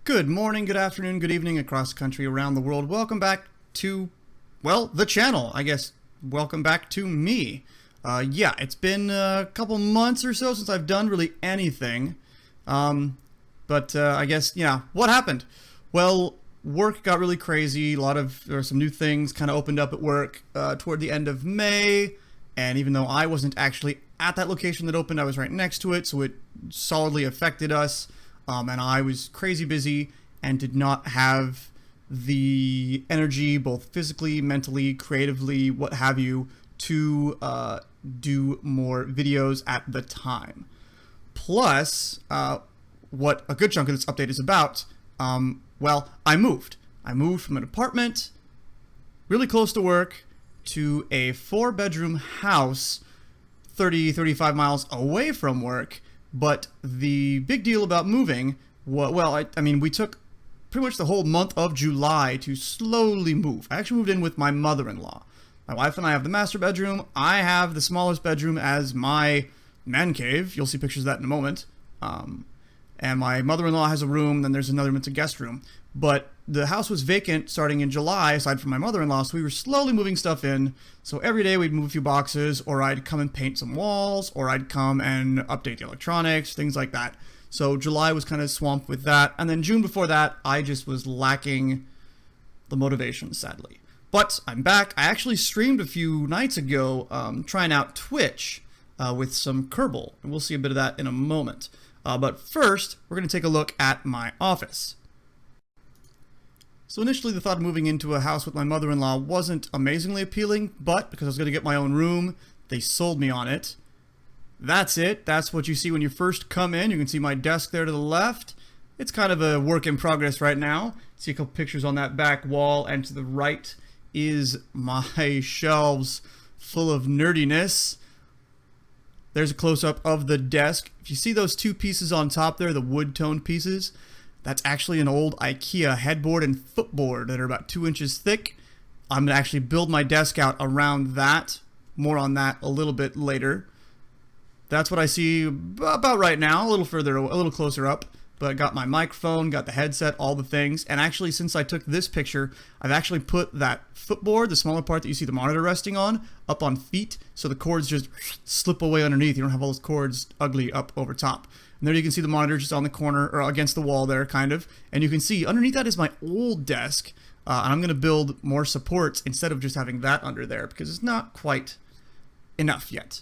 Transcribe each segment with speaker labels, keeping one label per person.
Speaker 1: Good morning, good afternoon, good evening across the country, around the world. Welcome back to, well, the channel, I guess. Welcome back to me. Yeah, it's been a couple months or so since I've done really anything. I guess, yeah, what happened? Well, work got really crazy. There were some new things kind of opened up at work toward the end of May. And even though I wasn't actually at that location that opened, I was right next to it, so it solidly affected us. And I was crazy busy and did not have the energy, both physically, mentally, creatively, what have you, to do more videos at the time. Plus, what a good chunk of this update is about, well, I moved. I moved from an apartment really close to work to a 4-bedroom house 35 miles away from work. But the big deal about moving, I mean, we took pretty much the whole month of July to slowly move. I actually moved in with my mother-in-law. My wife and I have the master bedroom. I have the smallest bedroom as my man cave. You'll see pictures of that in a moment. And my mother-in-law has a room, then there's another room, it's a guest room. But the house was vacant starting in July, aside from my mother-in-law, so we were slowly moving stuff in. So every day we'd move a few boxes, or I'd come and paint some walls, or I'd come and update the electronics, things like that. So July was kind of swamped with that. And then June before that, I just was lacking the motivation, sadly. But I'm back. I actually streamed a few nights ago trying out Twitch with some Kerbal, and we'll see a bit of that in a moment. But first, we're going to take a look at my office. So initially the thought of moving into a house with my mother-in-law wasn't amazingly appealing, but because I was going to get my own room, they sold me on it. That's it. That's what you see when you first come in. You can see my desk there to the left. It's kind of a work in progress right now. See a couple pictures on that back wall, and to the right is my shelves full of nerdiness. There's a close-up of the desk. If you see those two pieces on top there, the wood-toned pieces, that's actually an old IKEA headboard and footboard that are about 2 inches thick. I'm going to actually build my desk out around that. More on that a little bit later. That's what I see about right now, a little closer up. But I got my microphone, got the headset, all the things. And actually, since I took this picture, I've actually put that footboard, the smaller part that you see the monitor resting on, up on feet. So the cords just slip away underneath. You don't have all those cords ugly up over top. And there you can see the monitor just on the corner, or against the wall there, kind of. And you can see underneath that is my old desk. And I'm going to build more supports instead of just having that under there, because it's not quite enough yet.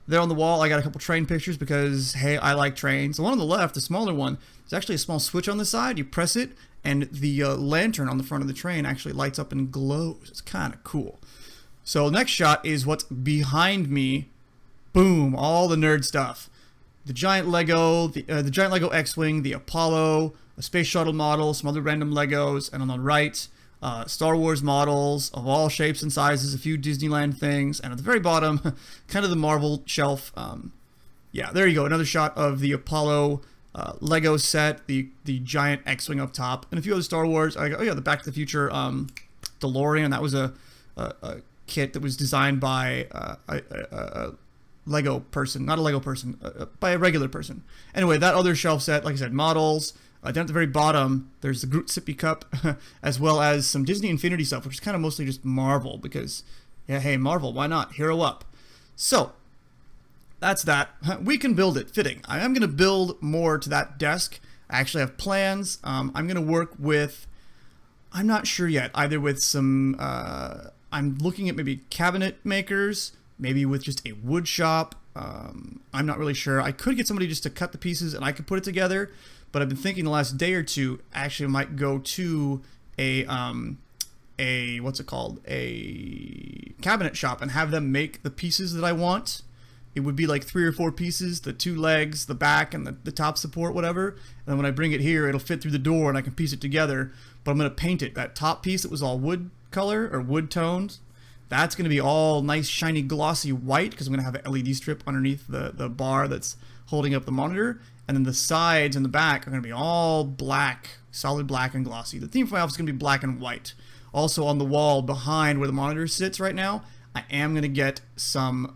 Speaker 1: There on the wall, I got a couple train pictures because, hey, I like trains. The one on the left, the smaller one, there's actually a small switch on the side. You press it, and the lantern on the front of the train actually lights up and glows. It's kind of cool. So next shot is what's behind me. Boom, all the nerd stuff. The giant Lego, the giant Lego X-Wing, the Apollo, a space shuttle model, some other random Legos, and on the right, Star Wars models of all shapes and sizes, a few Disneyland things, and at the very bottom, kind of the Marvel shelf. Yeah, there you go, another shot of the Apollo Lego set, the giant X-Wing up top, and a few other Star Wars. Oh yeah, the Back to the Future DeLorean. That was a kit that was designed by a Lego person, not a Lego person, by a regular person. Anyway, that other shelf set, like I said, models. Down at the very bottom, there's the Groot sippy cup, as well as some Disney Infinity stuff, which is kind of mostly just Marvel, because, yeah, hey, Marvel, why not? Hero up. So, that's that. We can build it, fitting. I am going to build more to that desk. I actually have plans. I'm going to work with, I'm not sure yet, either with some, I'm looking at maybe cabinet makers, maybe with just a wood shop. I'm not really sure. I could get somebody just to cut the pieces and I could put it together. But I've been thinking the last day or two, actually I might go to a what's it called? A cabinet shop and have them make the pieces that I want. It would be like 3 or 4 pieces, the 2 legs, the back, and the top support, whatever. And then when I bring it here, it'll fit through the door and I can piece it together. But I'm going to paint it. That top piece that was all wood color or wood tones, that's going to be all nice, shiny, glossy white, because I'm going to have an LED strip underneath the bar that's holding up the monitor. And then the sides and the back are going to be all black, solid black and glossy. The theme for my office is going to be black and white. Also on the wall behind where the monitor sits right now, I am going to get some,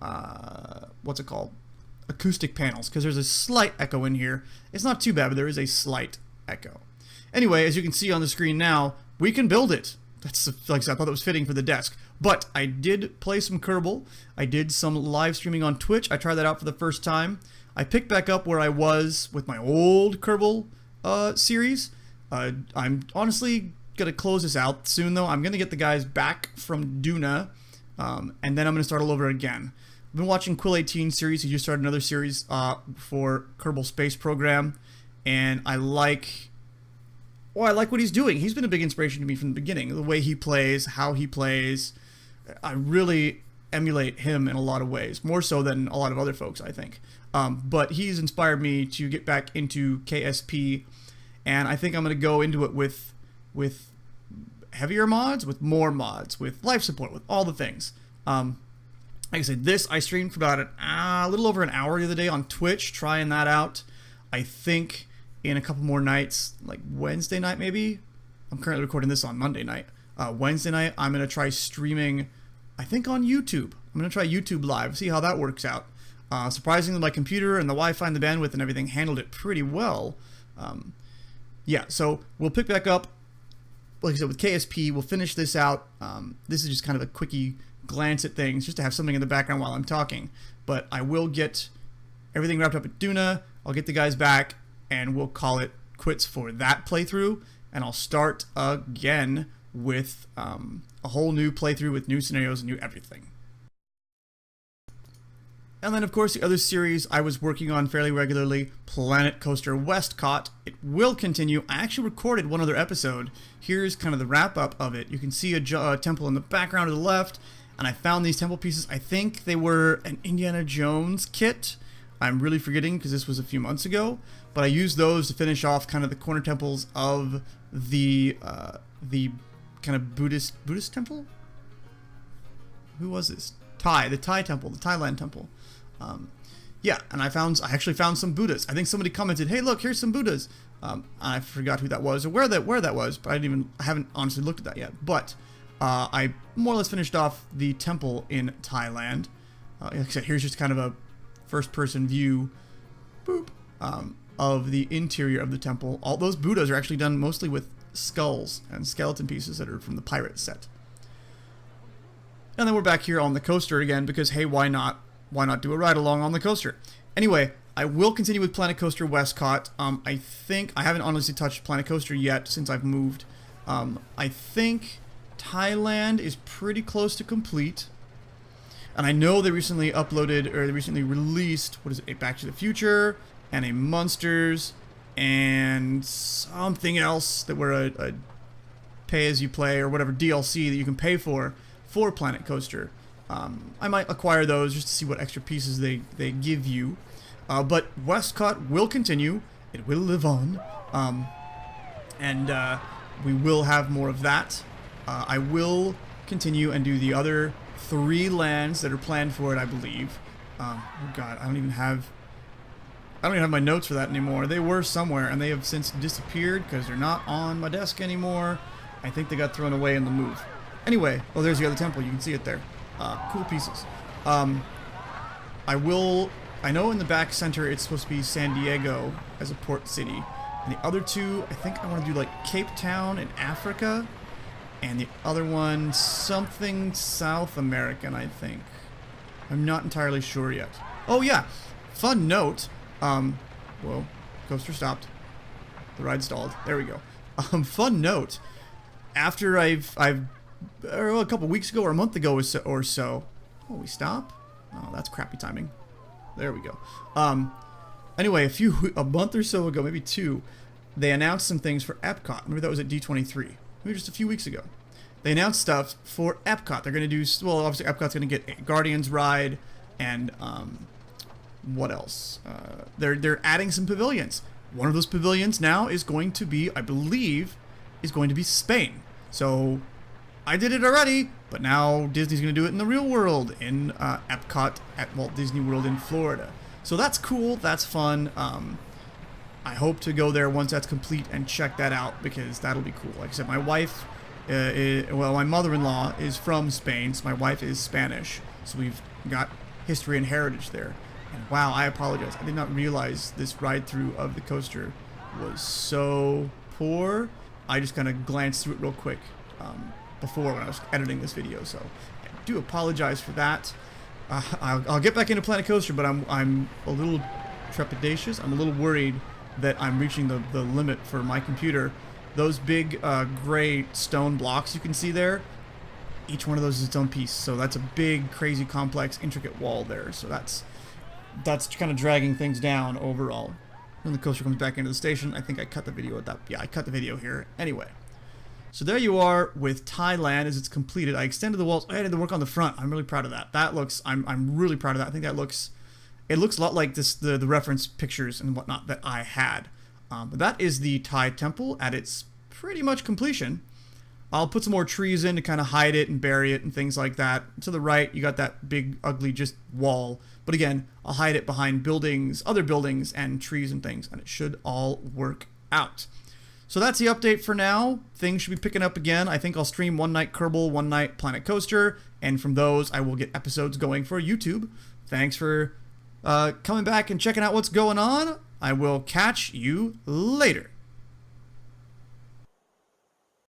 Speaker 1: what's it called? Acoustic panels, because there's a slight echo in here. It's not too bad, but there is a slight echo. Anyway, as you can see on the screen now, we can build it. That's, like I said, I thought that was fitting for the desk. But I did play some Kerbal. I did some live streaming on Twitch. I tried that out for the first time. I picked back up where I was with my old Kerbal series. I'm honestly going to close this out soon, though. I'm going to get the guys back from Duna, and then I'm going to start all over again. I've been watching Quill18 series. He just started another series for Kerbal Space Program, and I like what he's doing. He's been a big inspiration to me from the beginning. The way he plays, how he plays. I really emulate him in a lot of ways, more so than a lot of other folks, I think. But he's inspired me to get back into KSP, and I think I'm going to go into it with heavier mods, with more mods, with life support, with all the things. Like I said, I streamed for about a little over an hour the other day on Twitch, trying that out. I think in a couple more nights, like Wednesday night maybe. I'm currently recording this on Monday night. Wednesday night, I'm going to try streaming, I think on YouTube. I'm going to try YouTube Live, see how that works out. Surprisingly, my computer and the Wi-Fi and the bandwidth and everything handled it pretty well. Yeah, so we'll pick back up, like I said, with KSP. We'll finish this out. This is just kind of a quickie glance at things, just to have something in the background while I'm talking. But I will get everything wrapped up at Duna. I'll get the guys back, and we'll call it quits for that playthrough. And I'll start again with a whole new playthrough with new scenarios and new everything. And then, of course, the other series I was working on fairly regularly, Planet Coaster Westcott. It will continue. I actually recorded one other episode. Here's kind of the wrap-up of it. You can see a temple in the background to the left, and I found these temple pieces. I think they were an Indiana Jones kit. I'm really forgetting because this was a few months ago, but I used those to finish off kind of the corner temples of the kind of Buddhist temple? Who was this? The Thai temple, the Thailand temple. Yeah, and I actually found some Buddhas. I think somebody commented, "Hey, look, here's some Buddhas." I forgot who that was or where that was, but I haven't honestly looked at that yet. But I more or less finished off the temple in Thailand. Like I said, here's just kind of a first-person view, of the interior of the temple. All those Buddhas are actually done mostly with skulls and skeleton pieces that are from the pirate set. And then we're back here on the coaster again because, hey, why not? Why not do a ride along on the coaster? Anyway, I will continue with Planet Coaster Westcott. I think I haven't honestly touched Planet Coaster yet since I've moved. I think Thailand is pretty close to complete. And I know they recently released, what is it, a Back to the Future and a Monsters and something else that were a pay-as-you-play or whatever DLC that you can pay for Planet Coaster. I might acquire those just to see what extra pieces they give you. But Westcott will continue. It will live on. And we will have more of that. I will continue and do the other 3 lands that are planned for it, I believe. Oh god, I don't even have my notes for that anymore. They were somewhere and they have since disappeared because they're not on my desk anymore. I think they got thrown away in the move. Anyway, oh, there's the other temple. You can see it there. Cool pieces. I know in the back center it's supposed to be San Diego as a port city. And the other 2, I think I want to do like Cape Town in Africa. And the other one, something South American, I think. I'm not entirely sure yet. Oh yeah, fun note. Whoa, coaster stopped. The ride stalled. There we go. Fun note. After a couple weeks ago or a month ago or so. Oh, we stop? Oh, that's crappy timing. There we go. Anyway, a month or so ago, maybe 2, they announced some things for Epcot. Remember that was at D23. Maybe just a few weeks ago. They announced stuff for Epcot. They're going to do, well, obviously Epcot's going to get a Guardians ride and, what else? They're adding some pavilions. One of those pavilions now is going to be, I believe, Spain. So, I did it already, but now Disney's going to do it in the real world in Epcot at Walt Disney World in Florida. So that's cool. That's fun. I hope to go there once that's complete and check that out because that'll be cool. Like I said, my wife, my mother-in-law is from Spain, so my wife is Spanish. So we've got history and heritage there. And wow, I apologize. I did not realize this ride-through of the coaster was so poor. I just kind of glanced through it real quick before when I was editing this video, so I do apologize for that. I'll get back into Planet Coaster, but I'm a little trepidatious. I'm a little worried that I'm reaching the limit for my computer. Those big gray stone blocks you can see there, each one of those is its own piece. So that's a big, crazy, complex, intricate wall there. So that's kind of dragging things down overall. When the coaster comes back into the station, I think I cut the video at that. Yeah, I cut the video here. Anyway, so there you are with Thailand as it's completed. I extended the walls. I had to work on the front. I'm really proud of that. That looks. I'm really proud of that. I think that looks. It looks a lot like the reference pictures and whatnot that I had. But that is the Thai temple at its pretty much completion. I'll put some more trees in to kind of hide it and bury it and things like that. To the right, you got that big, ugly, just wall. But again, I'll hide it behind buildings, other buildings, and trees and things, and it should all work out. So that's the update for now. Things should be picking up again. I think I'll stream one night Kerbal, one night Planet Coaster, and from those, I will get episodes going for YouTube. Thanks for coming back and checking out what's going on. I will catch you later.